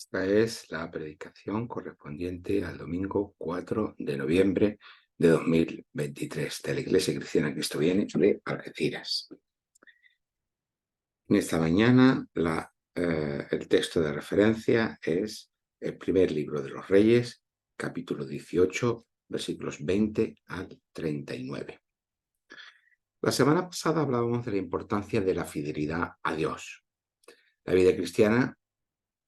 Esta es la predicación correspondiente al domingo 4 de noviembre de 2023 de la Iglesia Cristiana Cristo Viene de Algeciras. En esta mañana el texto de referencia es el primer libro de los Reyes, capítulo 18, versículos 20 al 39. La semana pasada hablábamos de la importancia de la fidelidad a Dios. La vida cristiana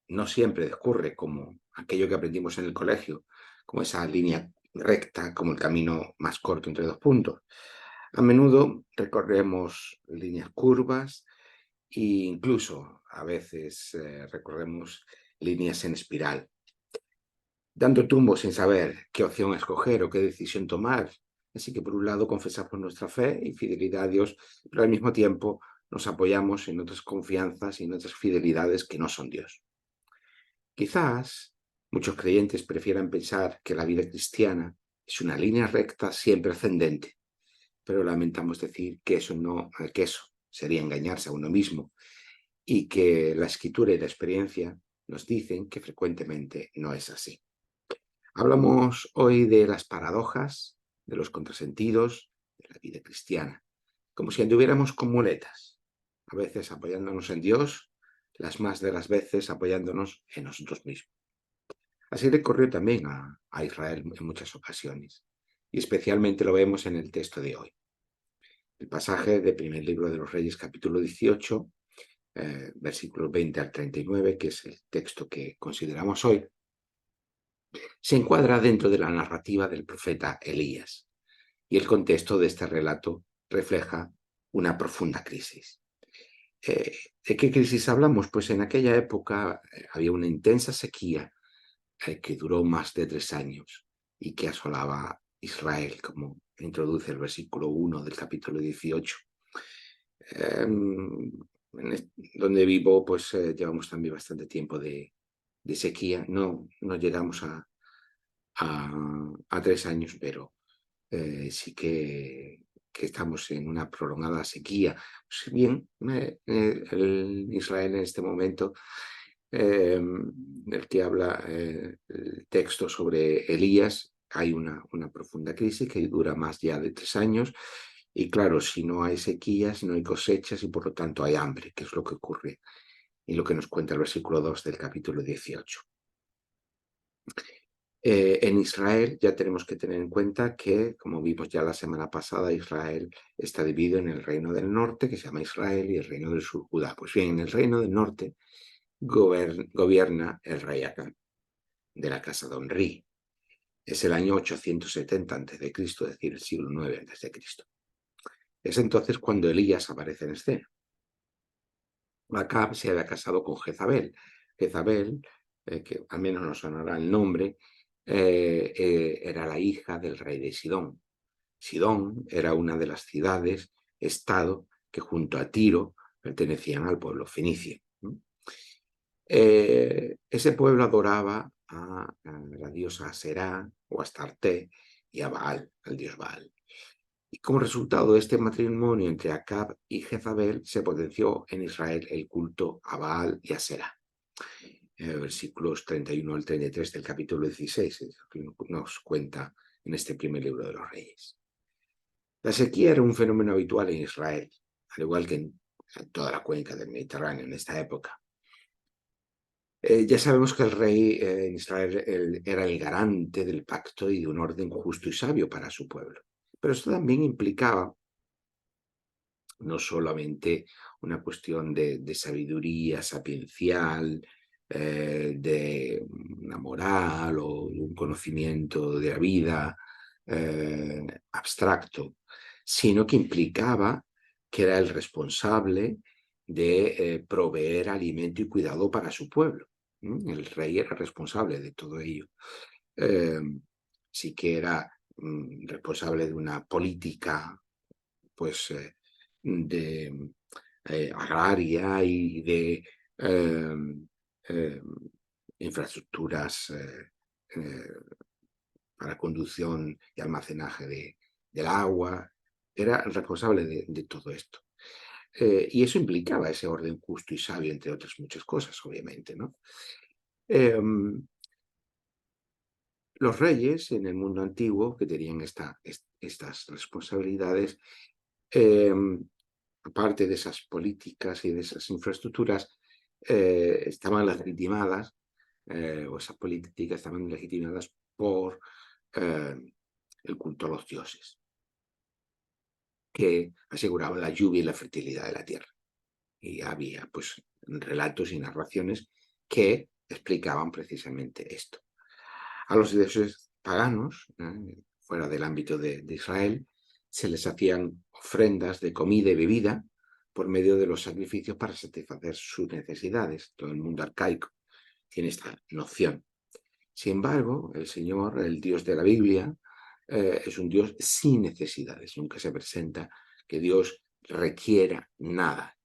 no siempre discurre como aquello que aprendimos en el colegio, como esa línea recta, como el camino más corto entre dos puntos. A menudo recorremos líneas curvas e incluso a veces recorremos líneas en espiral, dando tumbos sin saber qué opción escoger o qué decisión tomar. Así que por un lado confesamos nuestra fe y fidelidad a Dios, pero al mismo tiempo nos apoyamos en otras confianzas y en otras fidelidades que no son Dios. Quizás muchos creyentes prefieran pensar que la vida cristiana es una línea recta siempre ascendente, pero lamentamos decir que eso sería engañarse a uno mismo y que la escritura y la experiencia nos dicen que frecuentemente no es así. Hablamos hoy de las paradojas, de los contrasentidos de la vida cristiana, como si anduviéramos con muletas, a veces apoyándonos en Dios, las más de las veces apoyándonos en nosotros mismos. Así le ocurrió también a Israel en muchas ocasiones, y especialmente lo vemos en el texto de hoy. El pasaje del primer libro de los Reyes, capítulo 18, versículos 20 al 39, que es el texto que consideramos hoy, se encuadra dentro de la narrativa del profeta Elías, y el contexto de este relato refleja una profunda crisis. ¿De qué crisis hablamos? Pues en aquella época había una intensa sequía que duró más de 3 años y que asolaba Israel, como introduce el versículo 1 del capítulo 18. Donde vivo, pues llevamos también bastante tiempo de sequía. No llegamos a 3 años, pero sí que estamos en una prolongada sequía. Pues bien, el Israel en este momento del que habla el texto sobre Elías, hay una profunda crisis que dura más ya de 3 años. Y claro, si no hay sequías, no hay cosechas y por lo tanto hay hambre, que es lo que ocurre y lo que nos cuenta el versículo 2 del capítulo 18. En Israel ya tenemos que tener en cuenta que, como vimos ya la semana pasada, Israel está dividido en el reino del norte, que se llama Israel, y el reino del sur, Judá. Pues bien, en el reino del norte gobierna el rey Acab, de la casa de Onrí. Es el año 870 a.C., es decir, el siglo IX a.C. Es entonces cuando Elías aparece en escena. Acab se había casado con Jezabel. Jezabel, que al menos nos sonará el nombre, era la hija del rey de Sidón. Sidón era una de las ciudades, estado, que junto a Tiro pertenecían al pueblo fenicio. Ese pueblo adoraba a la diosa Será o Astarte y a Baal, al dios Baal. Y como resultado de este matrimonio entre Acab y Jezabel, se potenció en Israel el culto a Baal y a Será. Versículos 31 al 33 del capítulo 16 nos cuenta en este primer libro de los Reyes. La sequía era un fenómeno habitual en Israel, al igual que en toda la cuenca del Mediterráneo en esta época. Ya sabemos que el rey en Israel era el garante del pacto y de un orden justo y sabio para su pueblo. Pero esto también implicaba no solamente una cuestión de sabiduría sapiencial, de una moral o un conocimiento de la vida abstracto, sino que implicaba que era el responsable de proveer alimento y cuidado para su pueblo. El rey era responsable de todo ello. Eh, sí que era responsable de una política pues de agraria y de eh, eh, infraestructuras eh, para conducción y almacenaje del agua. Era responsable de todo esto. Y eso implicaba ese orden justo y sabio, entre otras muchas cosas, obviamente, ¿no? Los reyes en el mundo antiguo, que tenían estas responsabilidades, aparte de esas políticas y de esas infraestructuras, estaban legitimadas, o esas políticas estaban legitimadas por el culto a los dioses, que aseguraban la lluvia y la fertilidad de la tierra. Y había pues relatos y narraciones que explicaban precisamente esto. A los dioses paganos, fuera del ámbito de Israel, se les hacían ofrendas de comida y bebida por medio de los sacrificios para satisfacer sus necesidades. Todo el mundo arcaico tiene esta noción. Sin embargo, el Señor, el Dios de la Biblia, es un Dios sin necesidades. Nunca se presenta que Dios requiera nada,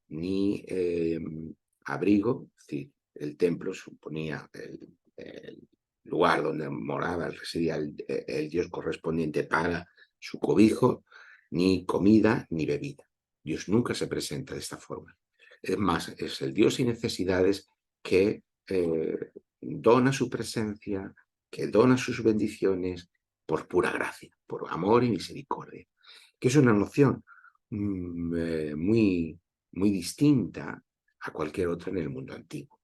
ni abrigo, es decir, el templo suponía el lugar donde moraba, residía el Dios correspondiente para su cobijo, ni comida ni bebida. Dios nunca se presenta de esta forma. Es más, es el Dios sin necesidades que dona su presencia, que dona sus bendiciones por pura gracia, por amor y misericordia. Que es una noción muy distinta a cualquier otra en el mundo antiguo.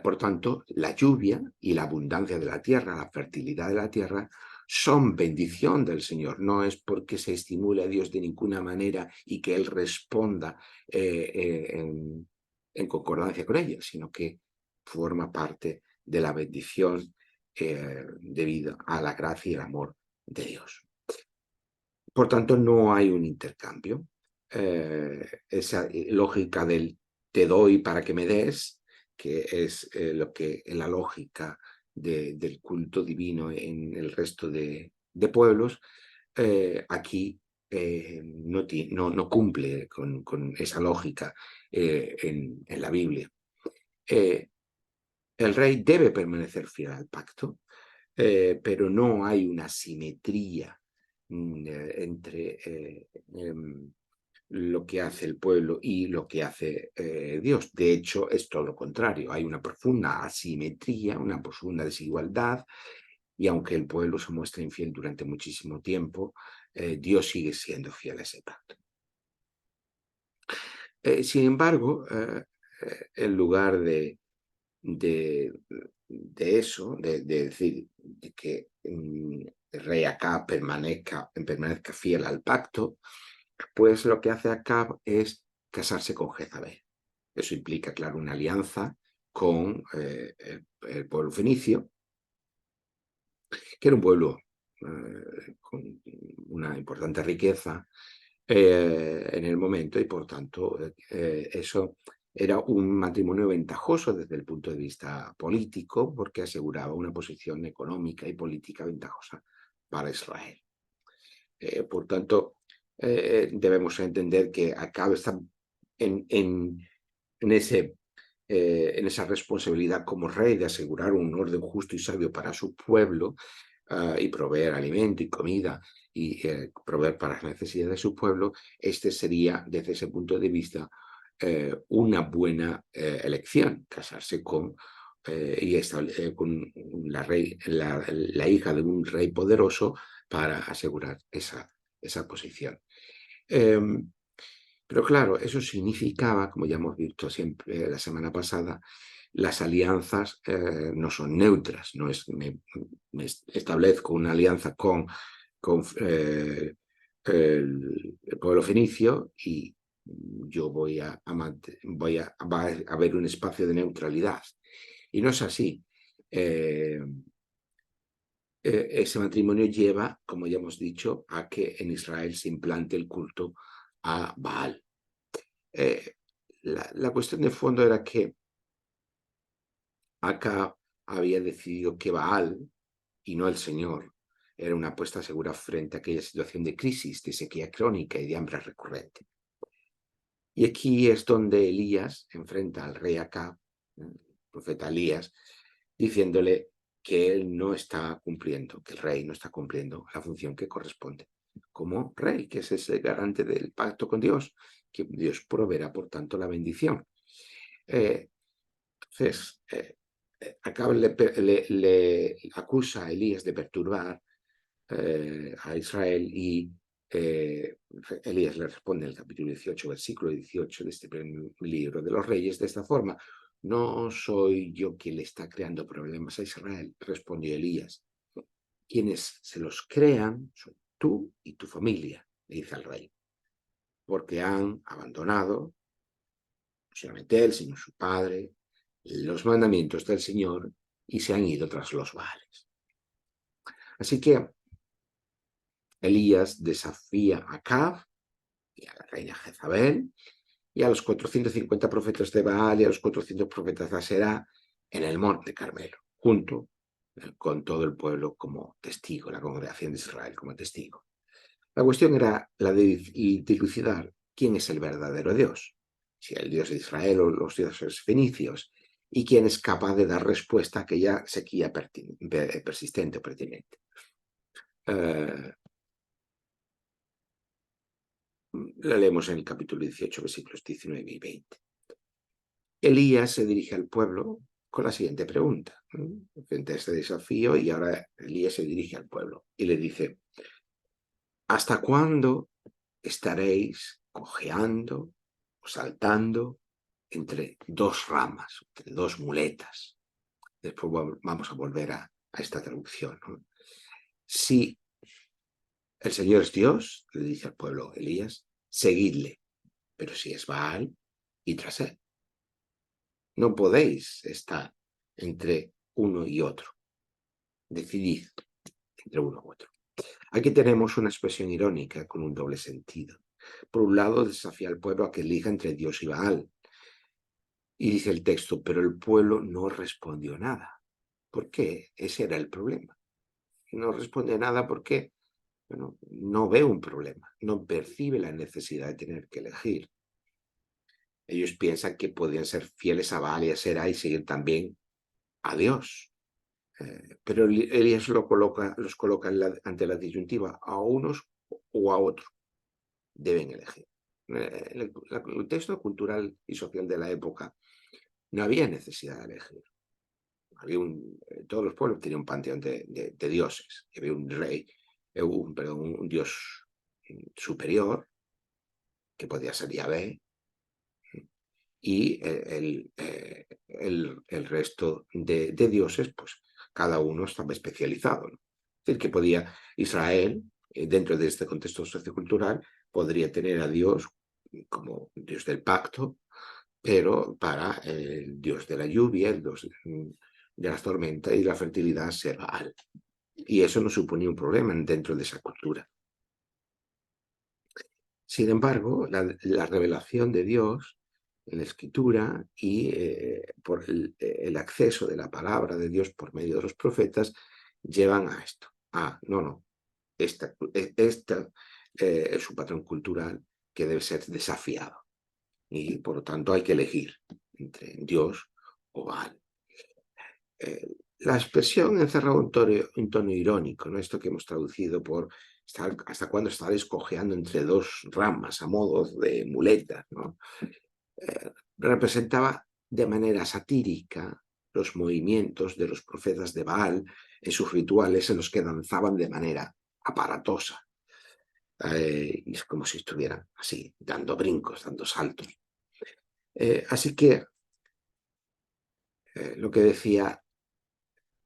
Por tanto, la lluvia y la abundancia de la tierra, la fertilidad de la tierra, son bendición del Señor. No es porque se estimule a Dios de ninguna manera y que Él responda en concordancia con ella, sino que forma parte de la bendición debido a la gracia y el amor de Dios. Por tanto, no hay un intercambio. Esa lógica del te doy para que me des, que es lo que en la lógica del culto divino en el resto de pueblos, aquí no cumple con esa lógica en la Biblia. El rey debe permanecer fiel al pacto, pero no hay una simetría entre lo que hace el pueblo y lo que hace Dios. De hecho, es todo lo contrario. Hay una profunda asimetría, una profunda desigualdad, y aunque el pueblo se muestra infiel durante muchísimo tiempo, Dios sigue siendo fiel a ese pacto. Sin embargo, en lugar de eso, de decir de que el rey Acab permanezca fiel al pacto, pues lo que hace Acab es casarse con Jezabel. Eso implica, claro, una alianza con el pueblo fenicio, que era un pueblo con una importante riqueza en el momento, y por tanto eso era un matrimonio ventajoso desde el punto de vista político, porque aseguraba una posición económica y política ventajosa para Israel. Por tanto, debemos entender que Acab está en esa responsabilidad como rey de asegurar un orden justo y sabio para su pueblo, y proveer alimento y comida y proveer para las necesidades de su pueblo. Este sería, desde ese punto de vista, una buena elección, casarse con la hija de un rey poderoso para asegurar esa posición. Pero claro, eso significaba, como ya hemos visto siempre la semana pasada, las alianzas no son neutras. No es me establezco una alianza con el pueblo fenicio y yo va a haber un espacio de neutralidad. Y no es así. Ese matrimonio lleva, como ya hemos dicho, a que en Israel se implante el culto a Baal. La cuestión de fondo era que Acab había decidido que Baal, y no el Señor, era una apuesta segura frente a aquella situación de crisis, de sequía crónica y de hambre recurrente. Y aquí es donde Elías enfrenta al rey Acab, el profeta Elías, diciéndole que él no está cumpliendo, que el rey no está cumpliendo la función que corresponde como rey, que es ese garante del pacto con Dios, que Dios proveerá, por tanto, la bendición. Entonces, Acab le acusa a Elías de perturbar a Israel y Elías le responde en el capítulo 18, versículo 18 de este primer libro de los Reyes de esta forma: no soy yo quien le está creando problemas a Israel, respondió Elías. Quienes se los crean son tú y tu familia, le dice al rey, porque han abandonado, no solamente él, sino su padre, los mandamientos del Señor y se han ido tras los Baales. Así que Elías desafía a Acab y a la reina Jezabel y a los 450 profetas de Baal y a los 400 profetas de Aserá en el monte Carmelo, junto con todo el pueblo como testigo, la congregación de Israel como testigo. La cuestión era la de dilucidar quién es el verdadero Dios, si el Dios de Israel o los dioses fenicios, y quién es capaz de dar respuesta a aquella sequía persistente o pertinente. La leemos en el capítulo 18, versículos 19 y 20. Elías se dirige al pueblo con la siguiente pregunta. Frente a este desafío, y ahora Elías se dirige al pueblo y le dice: ¿hasta cuándo estaréis cojeando o saltando entre dos ramas, entre dos muletas? Después vamos a volver a esta traducción, ¿no? Si el Señor es Dios, le dice al pueblo Elías, seguidle, pero si es Baal, id tras él. No podéis estar entre uno y otro. Decidid entre uno u otro. Aquí tenemos una expresión irónica con un doble sentido. Por un lado, desafía al pueblo a que elija entre Dios y Baal. Y dice el texto, pero el pueblo no respondió nada. ¿Por qué? Ese era el problema. No responde nada porque, bueno, no ve un problema, no percibe la necesidad de tener que elegir. Ellos piensan que podían ser fieles a Baal y a Será y seguir también a Dios. Pero Elías los coloca ante la disyuntiva, a unos o a otros. Deben elegir. El contexto cultural y social de la época no había necesidad de elegir. Todos los pueblos tenían un panteón de dioses. Había un rey, un dios superior, que podía ser Yahvé, y el resto de dioses, pues cada uno estaba especializado, ¿no? Es decir, que podía Israel, dentro de este contexto sociocultural, podría tener a Dios como Dios del pacto, pero para el Dios de la lluvia, el Dios de las tormentas y la fertilidad ser Baal. Y eso no suponía un problema dentro de esa cultura. Sin embargo, la revelación de Dios en la escritura y por el acceso de la palabra de Dios por medio de los profetas llevan a esto. No, esta es un patrón cultural que debe ser desafiado y por lo tanto hay que elegir entre Dios o Baal. La expresión encerra un tono irónico, ¿no? Esto que hemos traducido por hasta cuándo estaréis cojeando entre dos ramas a modo de muleta, ¿no? Representaba de manera satírica los movimientos de los profetas de Baal en sus rituales en los que danzaban de manera aparatosa. Y es como si estuvieran así, dando brincos, dando saltos. Así que lo que decía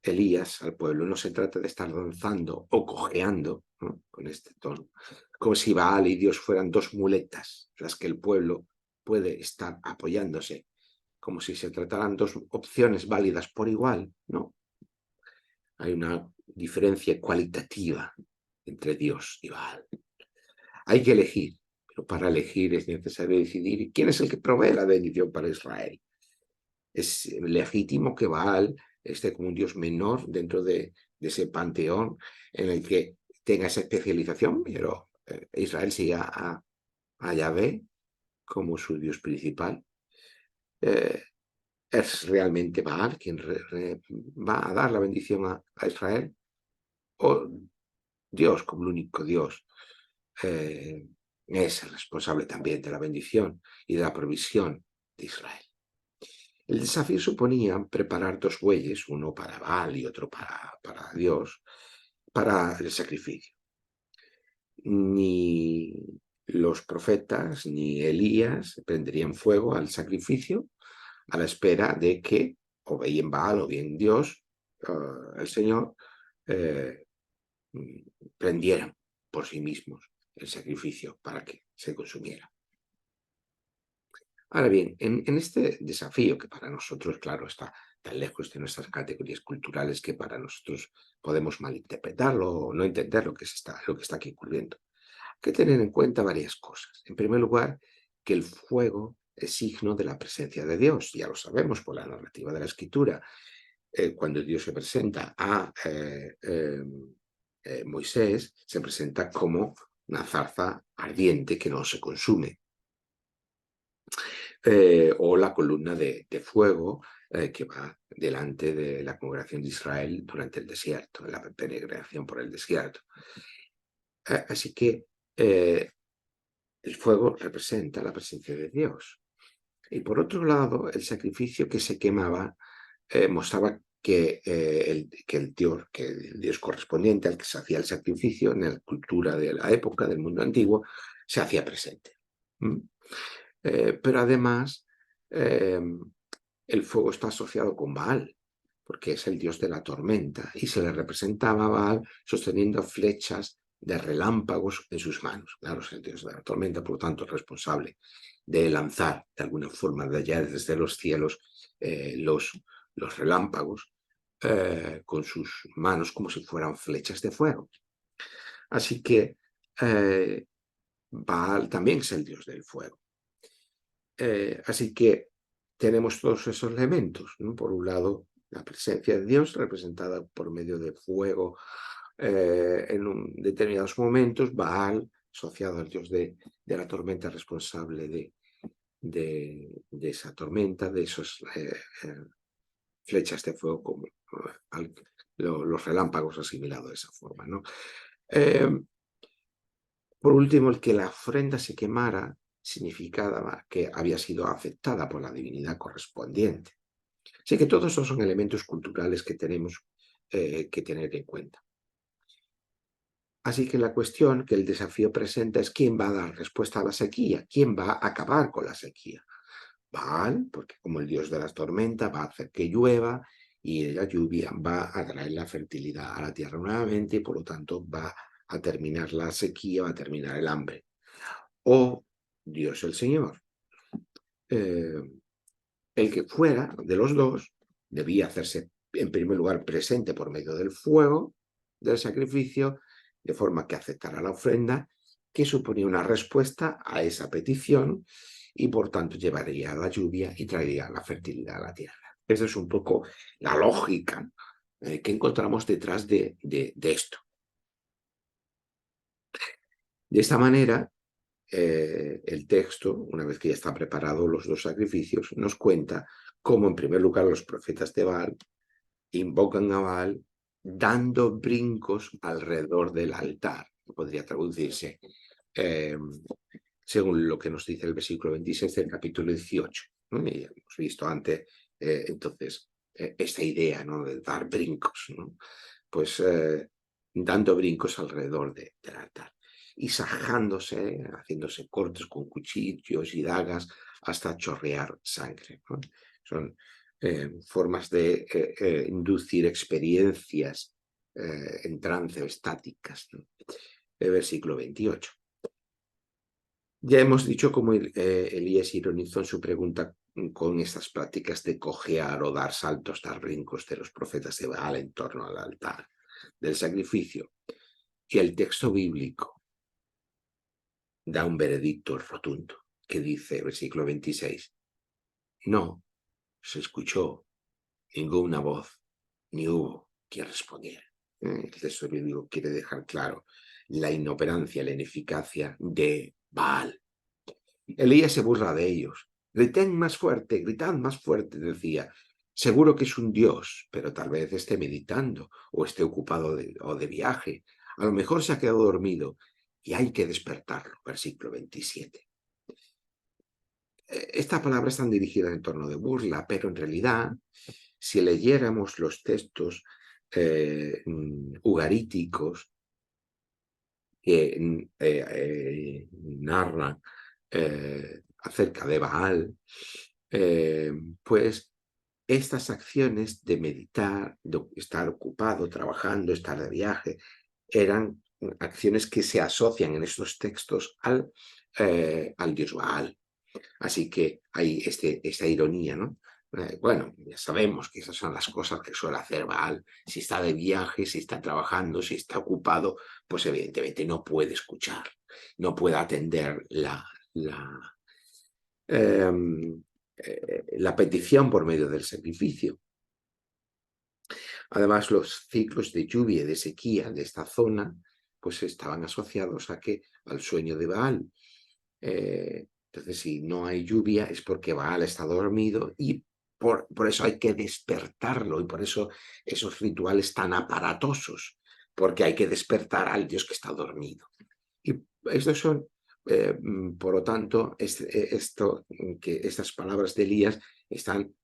Elías al pueblo, no se trata de estar danzando o cojeando, ¿no?, con este tono, como si Baal y Dios fueran dos muletas, las que el pueblo puede estar apoyándose, como si se trataran dos opciones válidas por igual. No, hay una diferencia cualitativa entre Dios y Baal. Hay que elegir, pero para elegir es necesario decidir quién es el que provee la bendición para Israel. Es legítimo que Baal esté como un dios menor dentro de ese panteón en el que tenga esa especialización, pero Israel sigue a Yahvé como su dios principal. ¿Es realmente Baal quien va a dar la bendición a Israel? ¿O Dios, como el único Dios, es el responsable también de la bendición y de la provisión de Israel? El desafío suponía preparar 2 bueyes, uno para Baal y otro para Dios, para el sacrificio. Ni los profetas ni Elías prenderían fuego al sacrificio a la espera de que, o bien Baal o bien Dios, el Señor, eh, prendieran por sí mismos el sacrificio para que se consumiera. Ahora bien, en este desafío, que para nosotros, claro, está tan lejos de nuestras categorías culturales que para nosotros podemos malinterpretarlo o no entender lo que está aquí ocurriendo, hay que tener en cuenta varias cosas. En primer lugar, que el fuego es signo de la presencia de Dios, ya lo sabemos por la narrativa de la Escritura. Cuando Dios se presenta a Moisés, se presenta como una zarza ardiente que no se consume. O la columna de fuego que va delante de la congregación de Israel durante el desierto, en la peregrinación por el desierto. Así que el fuego representa la presencia de Dios. Y por otro lado, el sacrificio que se quemaba mostraba que el Dios correspondiente al que se hacía el sacrificio en la cultura de la época del mundo antiguo se hacía presente. Pero además, el fuego está asociado con Baal, porque es el dios de la tormenta, y se le representaba a Baal sosteniendo flechas de relámpagos en sus manos. Claro, es el dios de la tormenta, por lo tanto, responsable de lanzar de alguna forma de allá desde los cielos los relámpagos con sus manos como si fueran flechas de fuego. Así que Baal también es el dios del fuego. Así que tenemos todos esos elementos, ¿no? Por un lado, la presencia de Dios representada por medio de fuego en determinados momentos, Baal, asociado al dios de la tormenta, responsable de esa tormenta, de esas flechas de fuego, como los relámpagos asimilados de esa forma, ¿no? Por último, el que la ofrenda se quemara significaba que había sido afectada por la divinidad correspondiente. Así que todos esos son elementos culturales que tenemos que tener en cuenta. Así que la cuestión que el desafío presenta es quién va a dar respuesta a la sequía, quién va a acabar con la sequía. Baal, porque como el dios de las tormentas va a hacer que llueva y la lluvia va a traer la fertilidad a la tierra nuevamente y por lo tanto va a terminar la sequía, va a terminar el hambre. O Dios el Señor. El que fuera de los dos debía hacerse en primer lugar presente por medio del fuego del sacrificio, de forma que aceptara la ofrenda, que suponía una respuesta a esa petición y por tanto llevaría la lluvia y traería la fertilidad a la tierra. Esa es un poco la lógica que encontramos detrás de esto. De esta manera, el texto, una vez que ya están preparados los dos sacrificios, nos cuenta cómo en primer lugar los profetas de Baal invocan a Baal dando brincos alrededor del altar. Podría traducirse según lo que nos dice el versículo 26 del capítulo 18. ¿No? Y hemos visto antes, entonces, esta idea, ¿no?, de dar brincos, ¿no? Pues dando brincos alrededor del altar y sajándose, haciéndose cortes con cuchillos y dagas hasta chorrear sangre, ¿no? Son formas de inducir experiencias en trance o estáticas, ¿no? El versículo 28. Ya hemos dicho cómo Elías ironizó en su pregunta con estas prácticas de cojear o dar saltos, dar brincos de los profetas de Baal en torno al altar del sacrificio. Y el texto bíblico da un veredicto rotundo que dice, versículo 26, no se escuchó ninguna voz, ni hubo quien respondiera. El texto bíblico quiere dejar claro la inoperancia, la ineficacia de Baal. Elías se burla de ellos. Gritad más fuerte, decía. Seguro que es un dios, pero tal vez esté meditando o esté ocupado o de viaje. A lo mejor se ha quedado dormido y hay que despertarlo. Versículo 27. Estas palabras están dirigidas en torno de burla, pero en realidad, si leyéramos los textos ugaríticos que narran acerca de Baal, pues estas acciones de meditar, de estar ocupado, trabajando, estar de viaje, eran acciones que se asocian en estos textos al dios Baal. Así que hay esta ironía, ¿no? Bueno, ya sabemos que esas son las cosas que suele hacer Baal. Si está de viaje, si está trabajando, si está ocupado, pues evidentemente no puede escuchar, no puede atender la petición por medio del sacrificio. Además, los ciclos de lluvia y de sequía de esta zona pues estaban asociados al sueño de Baal. Entonces, si no hay lluvia es porque Baal está dormido y por eso hay que despertarlo, y por eso esos rituales tan aparatosos, porque hay que despertar al Dios que está dormido. Y estos son, por lo tanto, que estas palabras de Elías están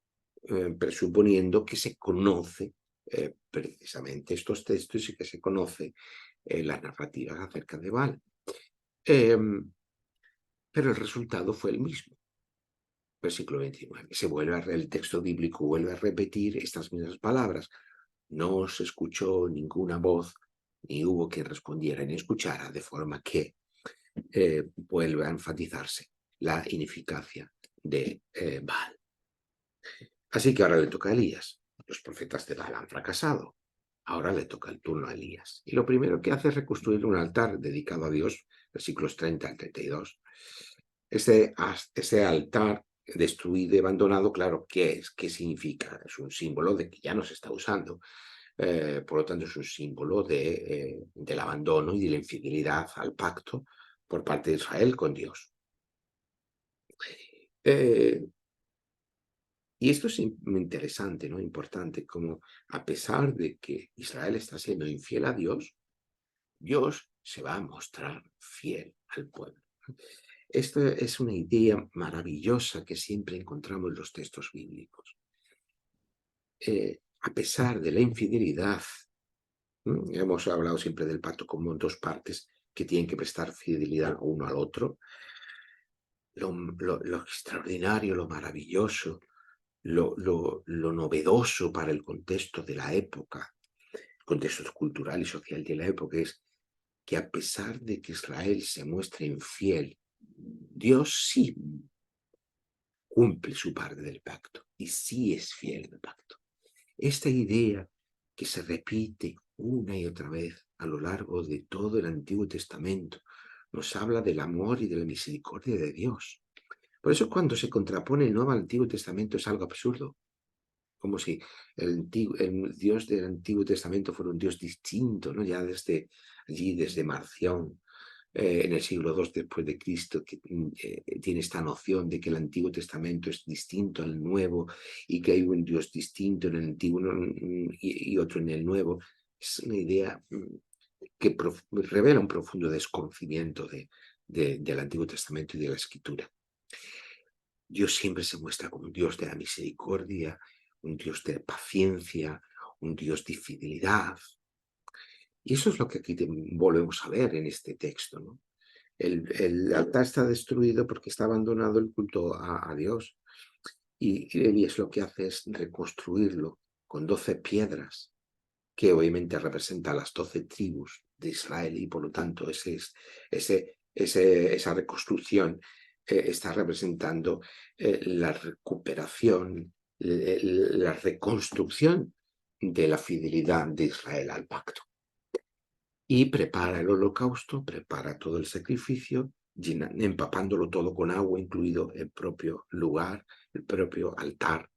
presuponiendo que se conoce precisamente estos textos y que se conoce las narrativas acerca de Baal. Pero el resultado fue el mismo. Versículo 29. El texto bíblico vuelve a repetir estas mismas palabras. No se escuchó ninguna voz, ni hubo quien respondiera ni escuchara, de forma que vuelve a enfatizarse la ineficacia de Baal. Así que ahora le toca a Elías. Los profetas de Baal han fracasado. Ahora le toca el turno a Elías. Y lo primero que hace es reconstruir un altar dedicado a Dios, versículos 30 al 32. Ese altar destruido y abandonado, claro, ¿qué es? ¿Qué significa? Es un símbolo de que ya no se está usando. Por lo tanto, es un símbolo del abandono y de la infidelidad al pacto por parte de Israel con Dios. Y esto es interesante, ¿no? Importante, como a pesar de que Israel está siendo infiel a Dios, Dios se va a mostrar fiel al pueblo. Esto es una idea maravillosa que siempre encontramos en los textos bíblicos. A pesar de la infidelidad, hemos hablado siempre del pacto como dos partes que tienen que prestar fidelidad uno al otro. Lo extraordinario, lo maravilloso, lo novedoso para el contexto de la época, el contexto cultural y social de la época, es que a pesar de que Israel se muestre infiel, Dios sí cumple su parte del pacto y sí es fiel al pacto. Esta idea que se repite una y otra vez a lo largo de todo el Antiguo Testamento nos habla del amor y de la misericordia de Dios. Por eso cuando se contrapone el Nuevo al Antiguo Testamento es algo absurdo, como si el Dios del Antiguo Testamento fuera un Dios distinto, ¿no? Ya desde allí, desde Marción, en el siglo II después de Cristo, que tiene esta noción de que el Antiguo Testamento es distinto al Nuevo y que hay un Dios distinto en el Antiguo y otro en el Nuevo. Es una idea que revela un profundo desconocimiento del Antiguo Testamento y de la Escritura. Dios siempre se muestra como un Dios de la misericordia, un Dios de paciencia, un Dios de fidelidad. Y eso es lo que aquí volvemos a ver en este texto, ¿no? El altar está destruido porque está abandonado el culto a Dios. Y Elías lo que hace es reconstruirlo con 12 piedras, que obviamente representan las 12 tribus de Israel, y por lo tanto esa reconstrucción está representando la recuperación, la reconstrucción de la fidelidad de Israel al pacto. Y prepara el holocausto, prepara todo el sacrificio, empapándolo todo con agua, incluido el propio lugar, el propio altar,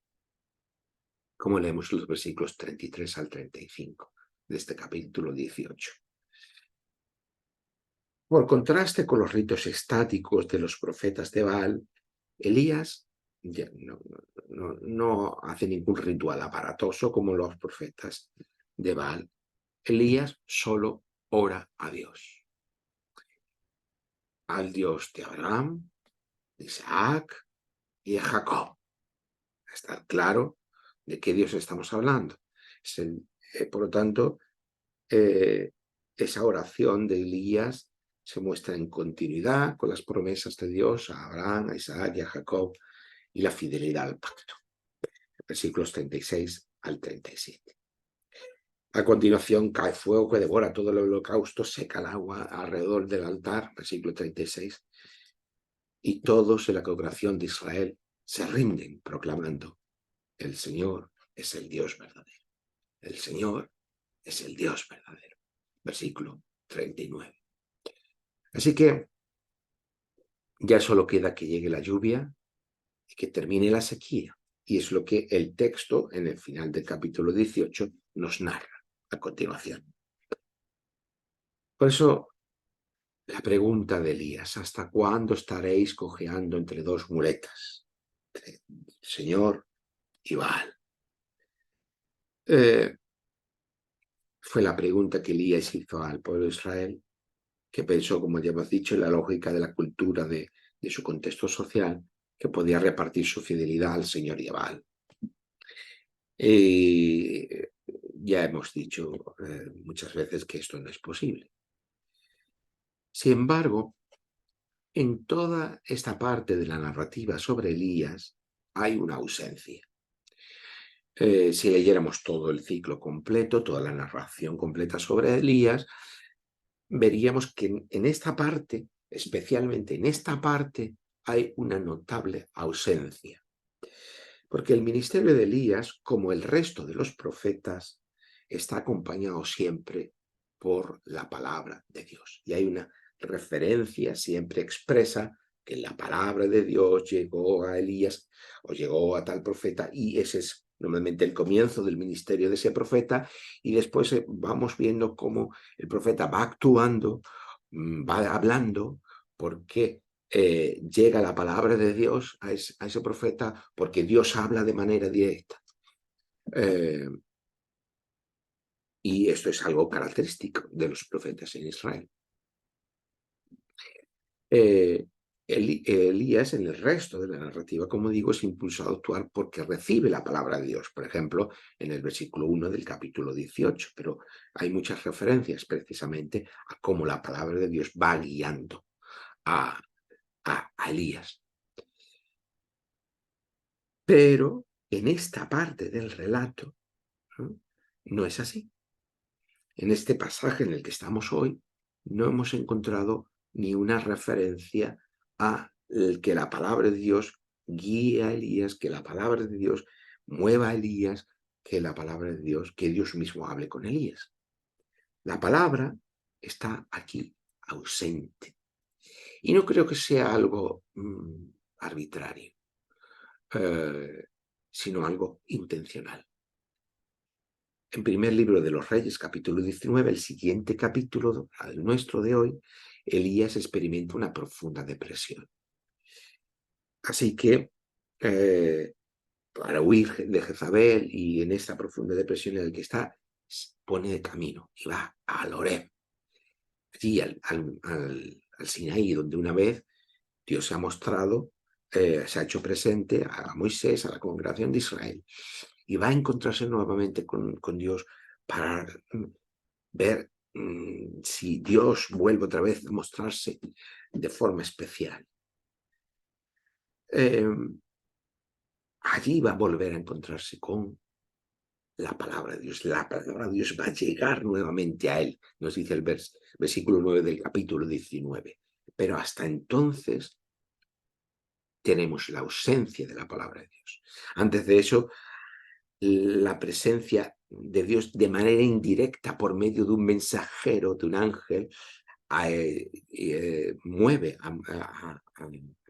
como leemos en los versículos 33 al 35 de este capítulo 18. Por contraste con los ritos estáticos de los profetas de Baal, Elías ya no hace ningún ritual aparatoso como los profetas de Baal. Elías solo ora a Dios. Al Dios de Abraham, de Isaac, y Jacob. Está claro de qué Dios estamos hablando. Por lo tanto, esa oración de Elías se muestra en continuidad con las promesas de Dios a Abraham, a Isaac y a Jacob y la fidelidad al pacto. Versículos 36 al 37. A continuación cae fuego que devora todo el holocausto, seca el agua alrededor del altar, versículo 36, y todos en la congregación de Israel se rinden proclamando: el Señor es el Dios verdadero. El Señor es el Dios verdadero. Versículo 39. Así que ya solo queda que llegue la lluvia y que termine la sequía. Y es lo que el texto en el final del capítulo 18 nos narra a continuación. Por eso, la pregunta de Elías: ¿hasta cuándo estaréis cojeando entre dos muletas? Entre el Señor y Baal. Fue la pregunta que Elías hizo al pueblo de Israel, que pensó, como ya hemos dicho, en la lógica de la cultura de su contexto social, que podía repartir su fidelidad al Señor y a Baal. Y ya hemos dicho muchas veces que esto no es posible. Sin embargo, en toda esta parte de la narrativa sobre Elías hay una ausencia. Si leyéramos todo el ciclo completo, toda la narración completa sobre Elías, veríamos que en esta parte, especialmente en esta parte, hay una notable ausencia. Porque el ministerio de Elías, como el resto de los profetas, está acompañado siempre por la palabra de Dios. Y hay una referencia siempre expresa que la palabra de Dios llegó a Elías o llegó a tal profeta, y ese es normalmente el comienzo del ministerio de ese profeta, y después vamos viendo cómo el profeta va actuando, va hablando, porque llega la palabra de Dios a ese profeta, porque Dios habla de manera directa. Y esto es algo característico de los profetas en Israel. Elías, en el resto de la narrativa, como digo, es impulsado a actuar porque recibe la palabra de Dios, por ejemplo, en el versículo 1 del capítulo 18, pero hay muchas referencias precisamente a cómo la palabra de Dios va guiando a Elías. Pero en esta parte del relato no es así. En este pasaje en el que estamos hoy no hemos encontrado ni una referencia a que la palabra de Dios guíe a Elías, que la palabra de Dios mueva a Elías, que la palabra de Dios, que Dios mismo hable con Elías. La palabra está aquí ausente. Y no creo que sea algo arbitrario, sino algo intencional. En primer libro de los Reyes, capítulo 19, el siguiente capítulo al nuestro de hoy, Elías experimenta una profunda depresión. Así que, para huir de Jezabel y en esta profunda depresión en la que está, pone de camino y va al Horeb, allí al Sinaí, donde una vez Dios se ha mostrado, se ha hecho presente a Moisés, a la congregación de Israel, y va a encontrarse nuevamente con Dios para ver si Dios vuelve otra vez a mostrarse de forma especial. Allí va a volver a encontrarse con la palabra de Dios. La palabra de Dios va a llegar nuevamente a él, nos dice el versículo 9 del capítulo 19. Pero hasta entonces tenemos la ausencia de la palabra de Dios. Antes de eso, la presencia de Dios de manera indirecta por medio de un mensajero, de un ángel, mueve a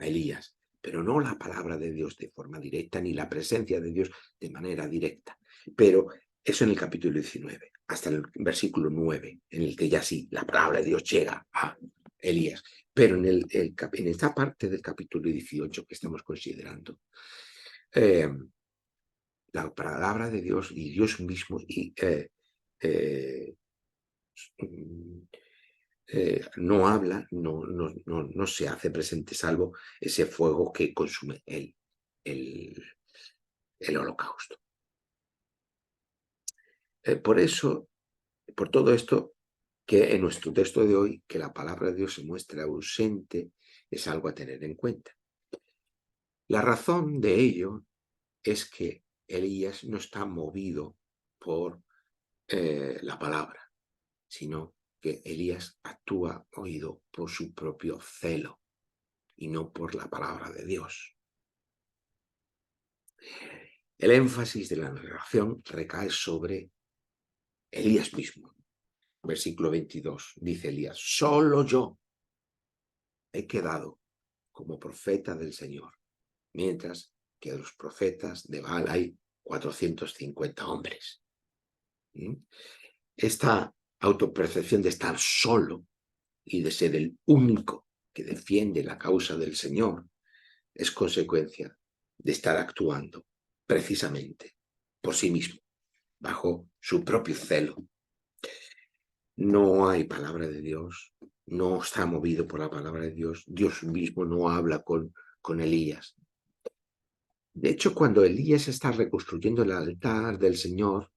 Elías, pero no la palabra de Dios de forma directa, ni la presencia de Dios de manera directa. Pero eso en el capítulo 19, hasta el versículo 9, en el que ya sí, la palabra de Dios llega a Elías. Pero en esta parte del capítulo 18 que estamos considerando, la palabra de Dios y Dios mismo no habla, no se hace presente, salvo ese fuego que consume él. el, el holocausto. Por todo esto, que en nuestro texto de hoy, que la palabra de Dios se muestre ausente, es algo a tener en cuenta. La razón de ello es que Elías no está movido por la palabra, sino que Elías actúa movido por su propio celo y no por la palabra de Dios. El énfasis de la narración recae sobre Elías mismo. Versículo 22, dice Elías: solo yo he quedado como profeta del Señor, mientras que de los profetas de Baal hay 450 hombres. Esta autopercepción de estar solo y de ser el único que defiende la causa del Señor es consecuencia de estar actuando precisamente por sí mismo, bajo su propio celo. No hay palabra de Dios, no está movido por la palabra de Dios, Dios mismo no habla con Elías. De hecho, cuando Elías está reconstruyendo el altar del Señor,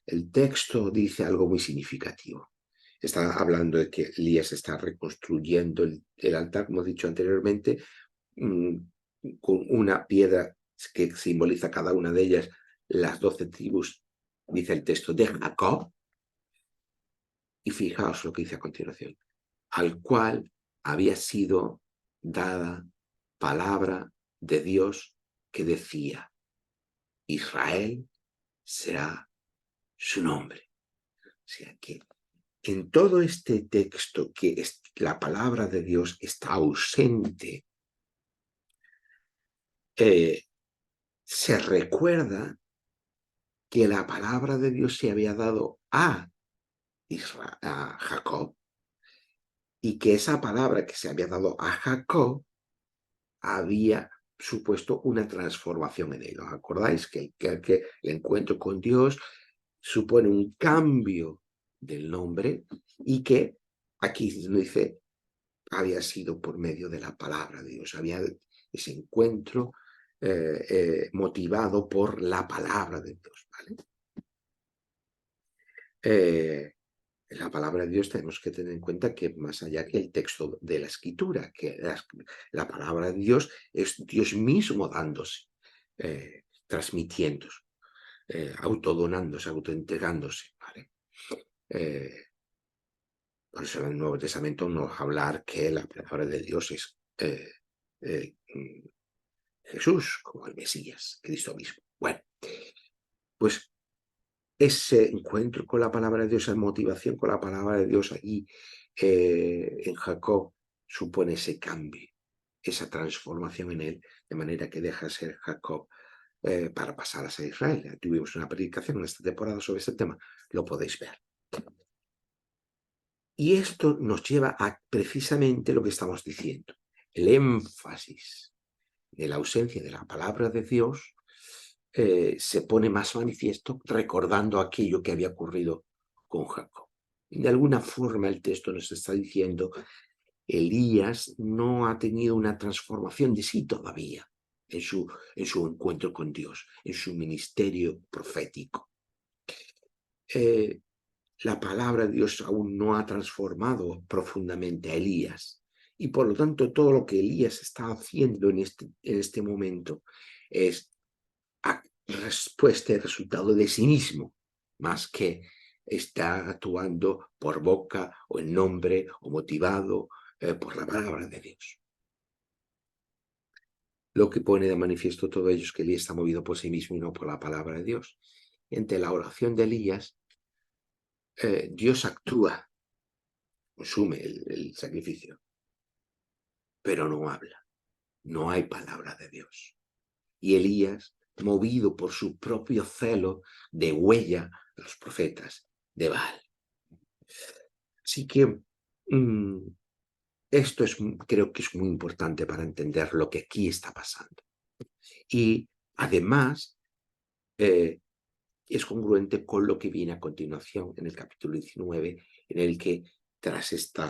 el texto dice algo muy significativo. Está hablando de que Elías está reconstruyendo el altar, como he dicho anteriormente, con una piedra que simboliza cada una de ellas, las 12 tribus, dice el texto, de Jacob. Y fijaos lo que dice a continuación: al cual había sido dada palabra de Dios que decía: Israel será su nombre. O sea que en todo este texto que la palabra de Dios está ausente, se recuerda que la palabra de Dios se había dado a Jacob, y que esa palabra que se había dado a Jacob había supuesto una transformación en él. ¿Os acordáis que el encuentro con Dios supone un cambio del nombre y que aquí dice había sido por medio de la palabra de Dios? Había ese encuentro motivado por la palabra de Dios, ¿vale? La palabra de Dios tenemos que tener en cuenta que más allá que el texto de la escritura, que la palabra de Dios es Dios mismo dándose, transmitiendo, autodonándose, autoentregándose, ¿vale? Por eso en el Nuevo Testamento nos va a hablar que la palabra de Dios es Jesús, como el Mesías, Cristo mismo. Bueno, pues ese encuentro con la palabra de Dios, esa motivación con la palabra de Dios allí en Jacob supone ese cambio, esa transformación en él, de manera que deja de ser Jacob para pasar a ser Israel. Ya tuvimos una predicación en esta temporada sobre este tema, lo podéis ver. Y esto nos lleva a precisamente lo que estamos diciendo: el énfasis de la ausencia de la palabra de Dios se pone más manifiesto recordando aquello que había ocurrido con Jacob. De alguna forma el texto nos está diciendo: Elías no ha tenido una transformación de sí todavía en su encuentro con Dios, en su ministerio profético. La palabra de Dios aún no ha transformado profundamente a Elías, y por lo tanto todo lo que Elías está haciendo en este momento es respuesta y resultado de sí mismo, más que está actuando por boca o en nombre o motivado por la palabra de Dios. Lo que pone de manifiesto todo ello es que Elías está movido por sí mismo y no por la palabra de Dios. Entre la oración de Elías, Dios actúa, consume el sacrificio, pero no habla. No hay palabra de Dios. Y Elías, movido por su propio celo, degüella a los profetas de Baal. Así que esto creo que es muy importante para entender lo que aquí está pasando. Y además es congruente con lo que viene a continuación en el capítulo 19, en el que tras este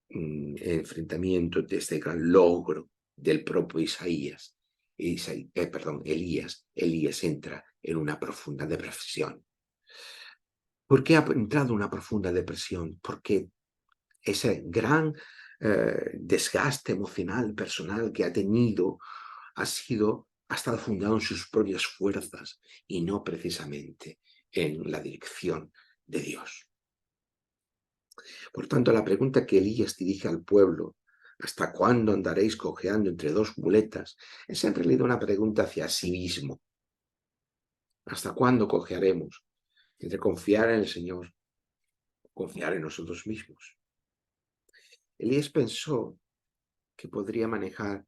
enfrentamiento, de este gran logro del propio Isaías, Elías entra en una profunda depresión. ¿Por qué ha entrado en una profunda depresión? Porque ese gran desgaste emocional, personal que ha tenido ha estado fundado en sus propias fuerzas y no precisamente en la dirección de Dios. Por tanto, la pregunta que Elías dirige al pueblo, ¿hasta cuándo andaréis cojeando entre dos muletas?, es en realidad una pregunta hacia sí mismo. ¿Hasta cuándo cojearemos entre confiar en el Señor o confiar en nosotros mismos? Elías pensó que podría manejar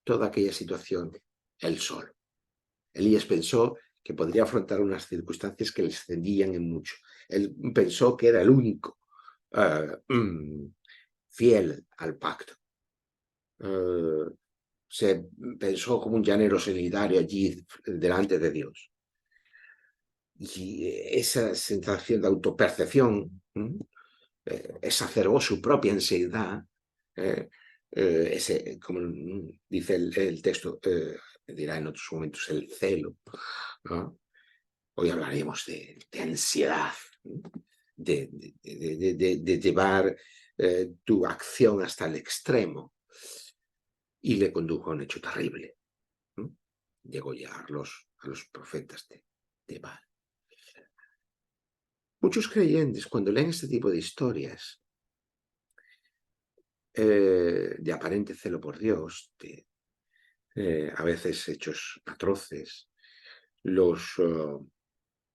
toda aquella situación él solo. Elías pensó que podría afrontar unas circunstancias que le excedían en mucho. Él pensó que era el único fiel al pacto. Se pensó como un llanero solitario allí delante de Dios. Y esa sensación de autopercepción exacerbó su propia ansiedad. Como dice el texto, dirá en otros momentos el celo, ¿no? Hoy hablaremos de ansiedad, de llevar tu acción hasta el extremo, y le condujo a un hecho terrible, ¿no? Degollar a los profetas de Baal. Muchos creyentes, cuando leen este tipo de historias de aparente celo por Dios, a veces hechos atroces, los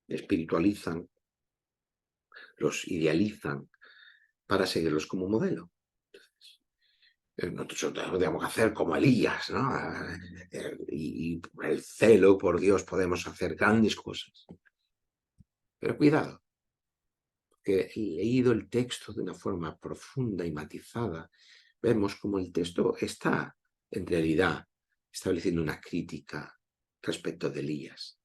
espiritualizan, los idealizan para seguirlos como modelo. Nosotros debemos hacer como Elías, ¿no? Y por el celo por Dios podemos hacer grandes cosas. Pero cuidado, que leído el texto de una forma profunda y matizada, vemos como el texto está, en realidad, estableciendo una crítica respecto de Elías.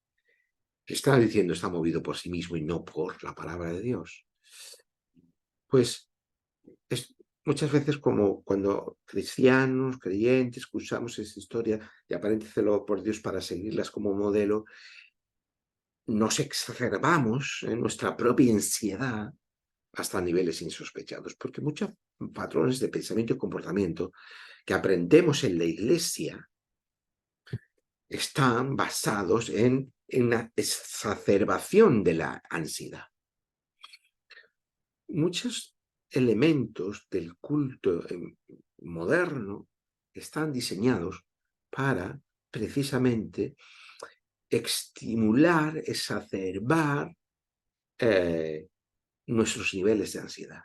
Está diciendo está movido por sí mismo y no por la palabra de Dios. Pues es muchas veces como cuando cristianos, creyentes, usamos esta historia de aparente celo por Dios para seguirlas como modelo, nos exacerbamos en nuestra propia ansiedad hasta niveles insospechados, porque muchos patrones de pensamiento y comportamiento que aprendemos en la iglesia están basados en una exacerbación de la ansiedad. Muchos elementos del culto moderno están diseñados para precisamente estimular, exacerbar nuestros niveles de ansiedad,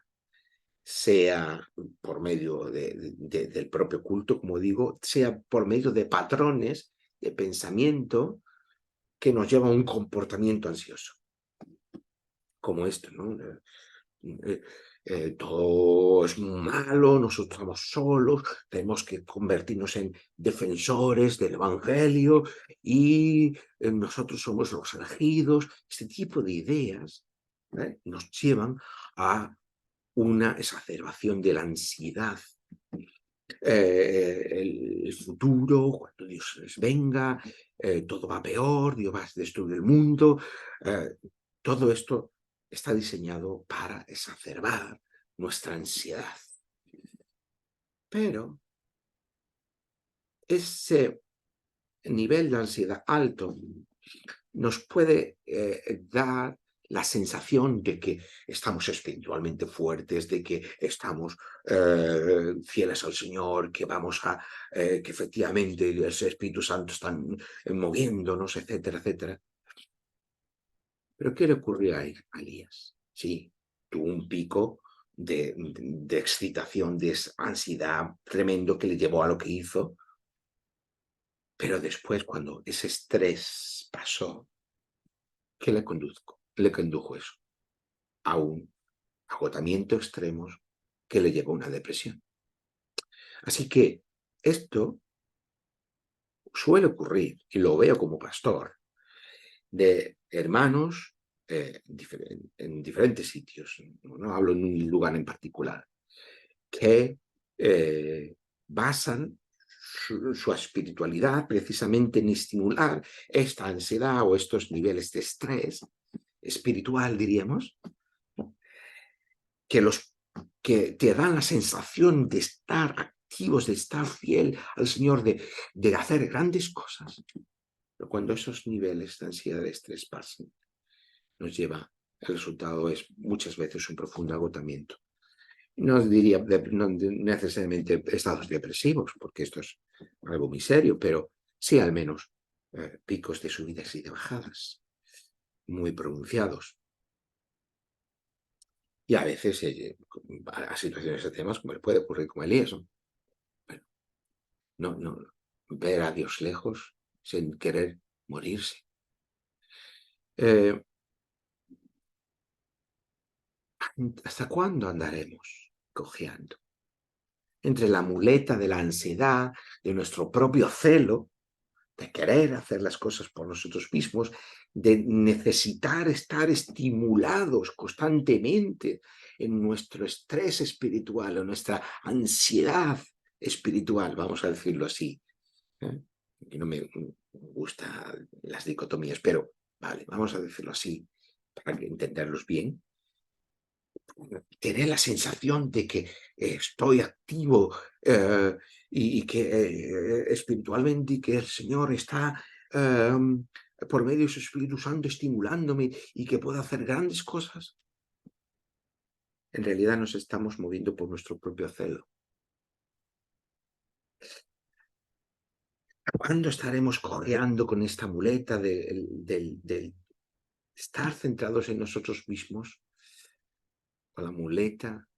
sea por medio del propio culto, como digo, sea por medio de patrones de pensamiento que nos llevan a un comportamiento ansioso, como esto, ¿no? Todo es malo, nosotros estamos solos, tenemos que convertirnos en defensores del Evangelio y nosotros somos los elegidos. Este tipo de ideas nos llevan a una exacerbación de la ansiedad. El futuro, cuando Dios les venga, todo va peor, Dios va a destruir el mundo. Todo esto está diseñado para exacerbar nuestra ansiedad. Pero ese nivel de ansiedad alto nos puede dar la sensación de que estamos espiritualmente fuertes, de que estamos fieles al Señor, que vamos a, que efectivamente el Espíritu Santo está moviéndonos, etcétera, etcétera. ¿Pero qué le ocurrió a Elías? Sí, tuvo un pico de excitación, de ansiedad tremendo que le llevó a lo que hizo, pero después, cuando ese estrés pasó, ¿qué le condujo eso? A un agotamiento extremo que le llevó a una depresión. Así que esto suele ocurrir, y lo veo como pastor, de hermanos en diferentes sitios, no hablo en un lugar en particular, que basan su espiritualidad precisamente en estimular esta ansiedad o estos niveles de estrés espiritual, diríamos, que te dan la sensación de estar activos, de estar fiel al Señor, de hacer grandes cosas. Pero cuando esos niveles de ansiedad, de estrés pasan, nos lleva, el resultado es muchas veces un profundo agotamiento. No diría no necesariamente estados depresivos, porque esto es algo muy serio, pero sí al menos picos de subidas y de bajadas muy pronunciados. Y a veces a situaciones extremas como le puede ocurrir con Elías. Bueno, no, ver a Dios lejos sin querer morirse. ¿Hasta cuándo andaremos cojeando? Entre la muleta de la ansiedad, de nuestro propio celo, de querer hacer las cosas por nosotros mismos, de necesitar estar estimulados constantemente en nuestro estrés espiritual, en nuestra ansiedad espiritual, vamos a decirlo así. Y no me gustan las dicotomías, pero vale, vamos a decirlo así para entenderlos bien. Tener la sensación de que estoy activo y que espiritualmente y que el Señor está por medio de su Espíritu Santo estimulándome y que puedo hacer grandes cosas. En realidad nos estamos moviendo por nuestro propio celo. ¿Cuándo estaremos cojeando con esta muleta del estar centrados en nosotros mismos? Con la muleta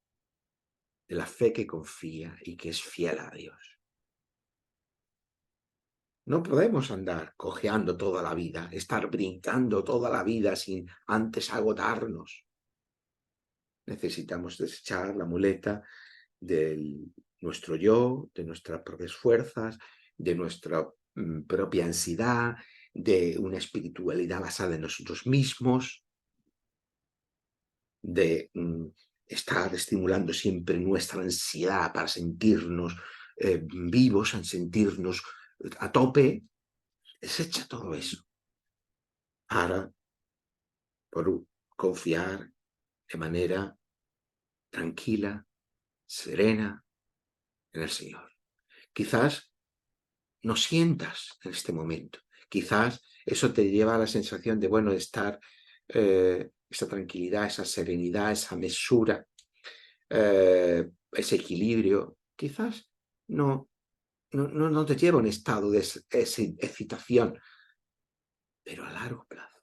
de la fe que confía y que es fiel a Dios. No podemos andar cojeando toda la vida, estar brincando toda la vida sin antes agotarnos. Necesitamos desechar la muleta de nuestro yo, de nuestras propias fuerzas, de nuestra propia ansiedad, de una espiritualidad basada en nosotros mismos, de estar estimulando siempre nuestra ansiedad para sentirnos vivos, en sentirnos a tope. Desecha todo eso. Ahora, por confiar de manera tranquila, serena en el Señor. Quizás no sientas en este momento. Quizás eso te lleva a la sensación de, bueno, de estar, esa tranquilidad, esa serenidad, esa mesura, ese equilibrio. Quizás no te lleva a un estado de excitación, pero a largo plazo,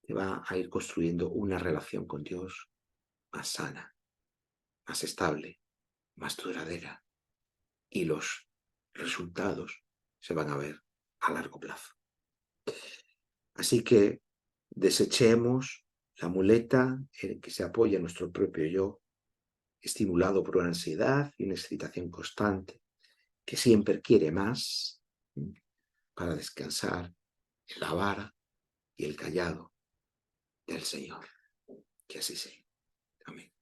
te va a ir construyendo una relación con Dios más sana, más estable, más duradera, y los resultados se van a ver a largo plazo. Así que desechemos la muleta en que se apoya nuestro propio yo, estimulado por una ansiedad y una excitación constante, que siempre quiere más para descansar en la vara y el callado del Señor. Que así sea. Amén.